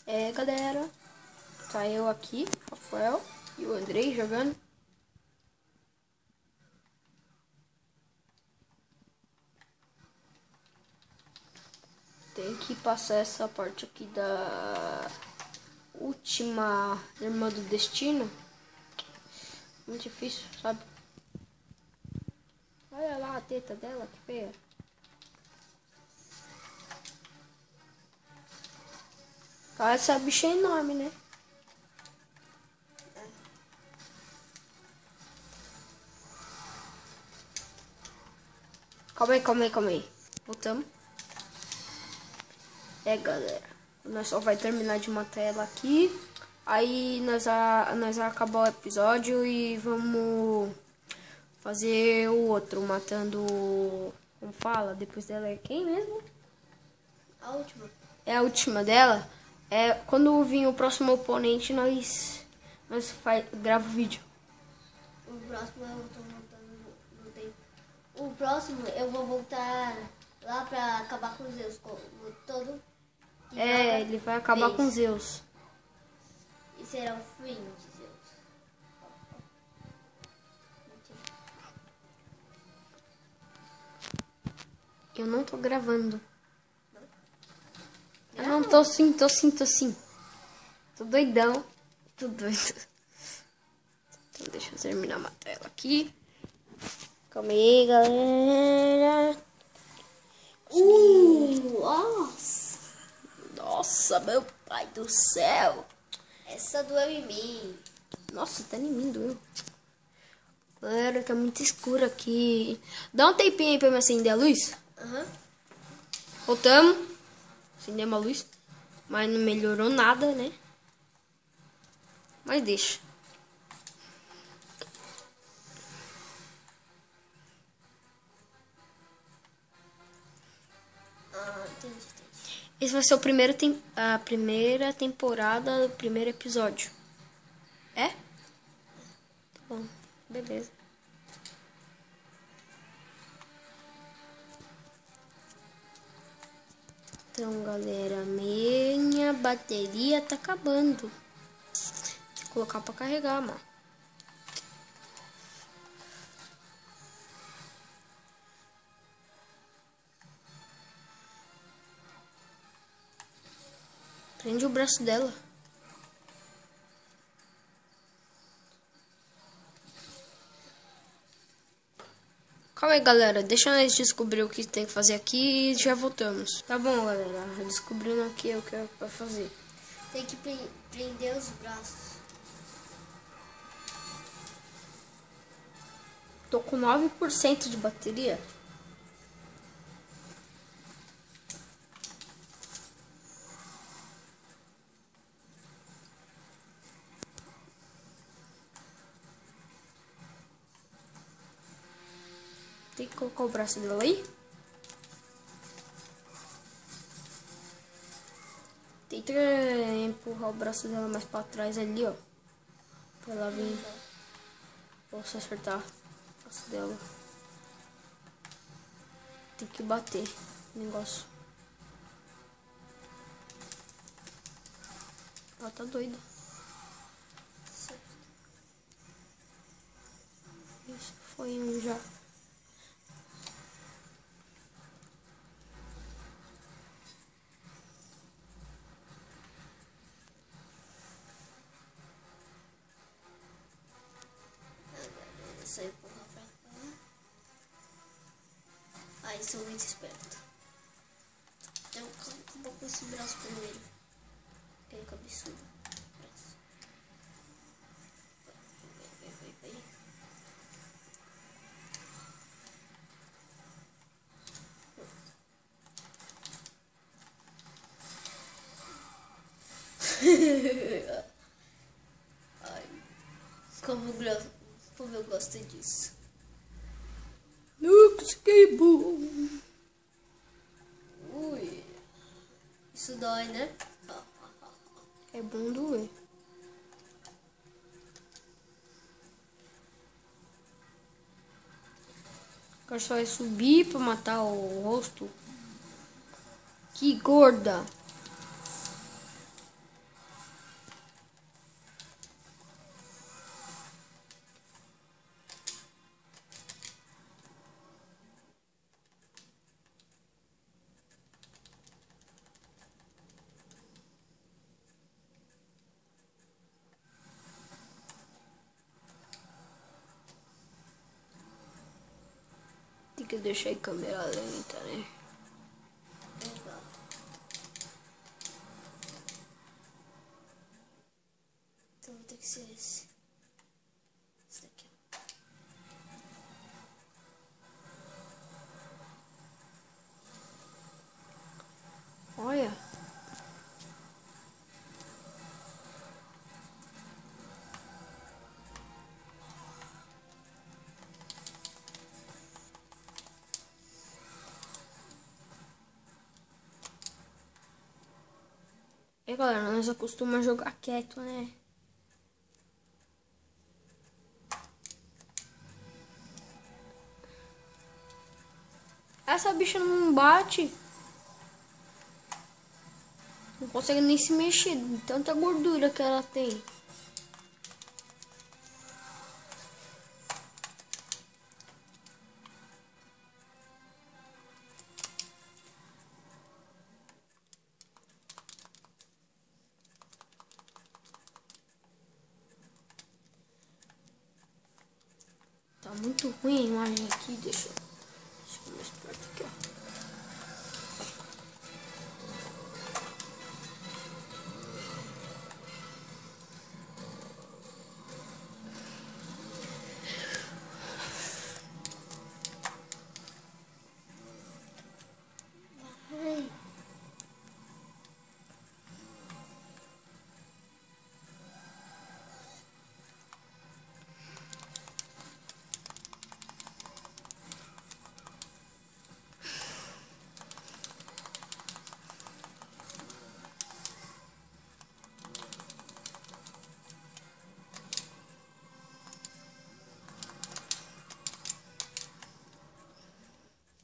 Galera, tá eu aqui, Rafael e o Andrei jogando. Tem que passar essa parte aqui da última irmã do destino. Muito difícil, sabe? Olha lá a teta dela, que feia. Ah, essa bicha é enorme, né? Calma aí. Voltamos. Galera. Nós só vai terminar de matar ela aqui. Aí nós vai acabar o episódio e vamos fazer o outro. Matando... Como fala? Depois dela é quem mesmo? A última. É a última dela. Quando vir o próximo oponente, nós grava o vídeo. O próximo eu tô voltando no tempo. O próximo eu vou voltar lá pra acabar com os Zeus. Todo. Ele vai acabar com Zeus. E será o fim de Zeus. Eu não tô gravando. Eu não tô sim. Tô doidão. Tô doido. Então deixa eu terminar uma tela aqui. Calma aí, galera. Nossa, meu pai do céu. Essa doeu em mim. Nossa, tá em mim, doeu. Galera, tá muito escuro aqui. Dá um tempinho aí pra me acender a luz. Voltamos. Acendemos a luz. Mas não melhorou nada, né? Mas deixa. Entendi. Esse vai ser a primeira temporada do primeiro episódio. É? Tá bom, beleza. Então, galera, minha bateria tá acabando. Vou colocar pra carregar, mano. Prende o braço dela. Calma aí, galera. Deixa nós descobrir o que tem que fazer aqui e já voltamos. Tá bom, galera. Descobrindo aqui o que é pra fazer. Tem que prender os braços. Tô com 9% de bateria. Tem que colocar o braço dela aí. Tenta empurrar o braço dela mais pra trás ali, ó. Pra ela vir. Posso acertar o braço dela. Tem que bater o negócio. Ela tá doida. Isso foi um já. Só empurrar pra cá. Ai, sou muito esperta. Então, acabou com esse braço primeiro. Que é cabeçudo. Braço. Vai. Ai, como eu gosto disso. Looks que bom. Ui, isso dói, né? É bom doer. Agora só vai subir pra matar o rosto. Que gorda. Tem que deixar em câmera lenta, né? Legal. Então vou ter que ser esse. Esse daqui. Olha. E galera, nós acostumamos jogar quieto, né? Essa bicha não bate. Não consegue nem se mexer, de tanta gordura que ela tem. Tá muito ruim a imagem aqui, deixa eu mais perto aqui, ó. Ai.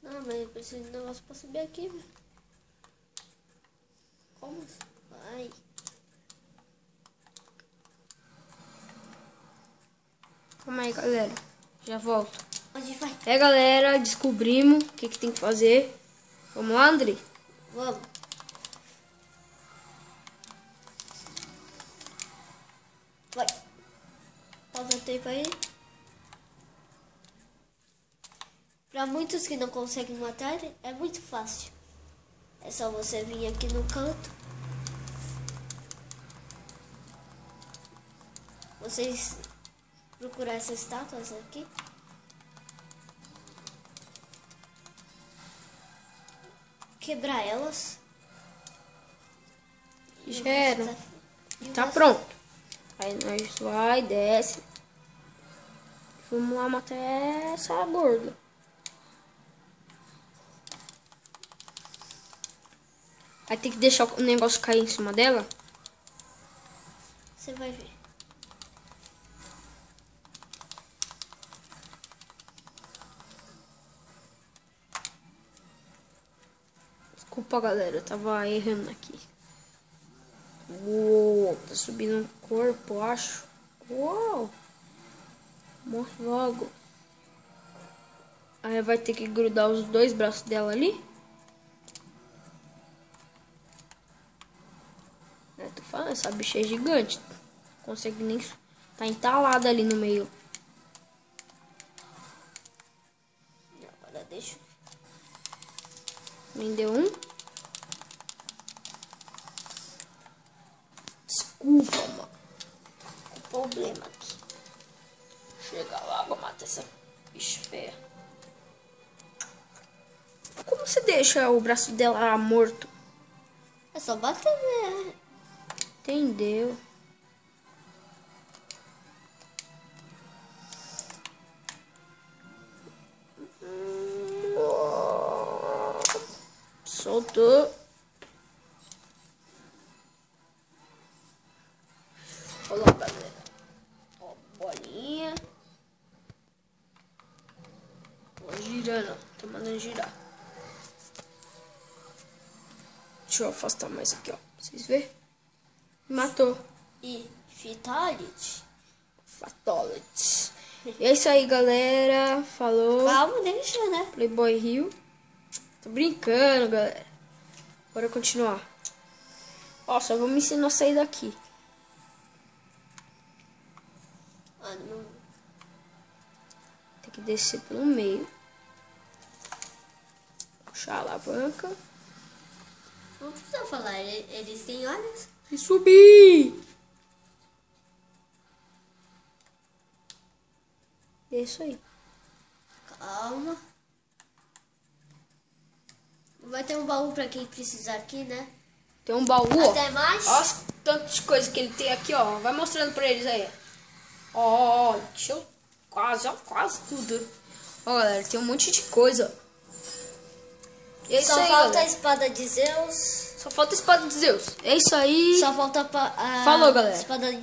Não, mas eu preciso de um negócio pra subir aqui, velho. Como? Ai. Calma aí, galera. Já volto. Onde vai? Galera, descobrimos o que tem que fazer. Vamos lá, André? Vamos. Vai. Pausa o tempo aí. Para muitos que não conseguem matar, é muito fácil. É só você vir aqui no canto. Vocês procurar essas estátuas aqui. Quebrar elas. Já era. E Tá você- pronto. Aí nós vai, desce. Vamos lá matar essa gorda. Aí tem que deixar o negócio cair em cima dela. Você vai ver. Desculpa, galera. Eu tava errando aqui. Uou, tá subindo um corpo, acho. Uou. Morre logo. Aí vai ter que grudar os dois braços dela ali. Tô falando, essa bicha é gigante. Não consegue nem... Tá entalada ali no meio. Agora deixa. Vendeu um. Desculpa, mano. O problema aqui. Chega logo, mata essa bicha feia. Como você deixa o braço dela morto? É só bater, né? Entendeu? Soltou. Olha lá, galera. Ó, bolinha. Ó, girando. Tô mandando girar. Deixa eu afastar mais aqui, ó. Pra vocês verem. Matou. E Fatality. Fatality. E é isso aí, galera. Falou. Calma, deixa, né? Playboy Rio. Tô brincando, galera. Bora continuar. Ó, só vou me ensinar a sair daqui. Ah, não. Tem que descer pelo meio. puxar a alavanca. Não precisa falar, eles têm olhos. E subir. É isso aí. Calma. Vai ter um baú pra quem precisar aqui, né? Tem um baú, ó. Até mais. Olha as tantas coisas que ele tem aqui, ó. Vai mostrando pra eles aí. Ó, deixa eu... Quase tudo. Ó, galera, tem um monte de coisa. E é isso Só aí, falta galera. a espada de Zeus. Só falta a espada de Zeus. É isso aí. Só falta a Falou, galera. espada de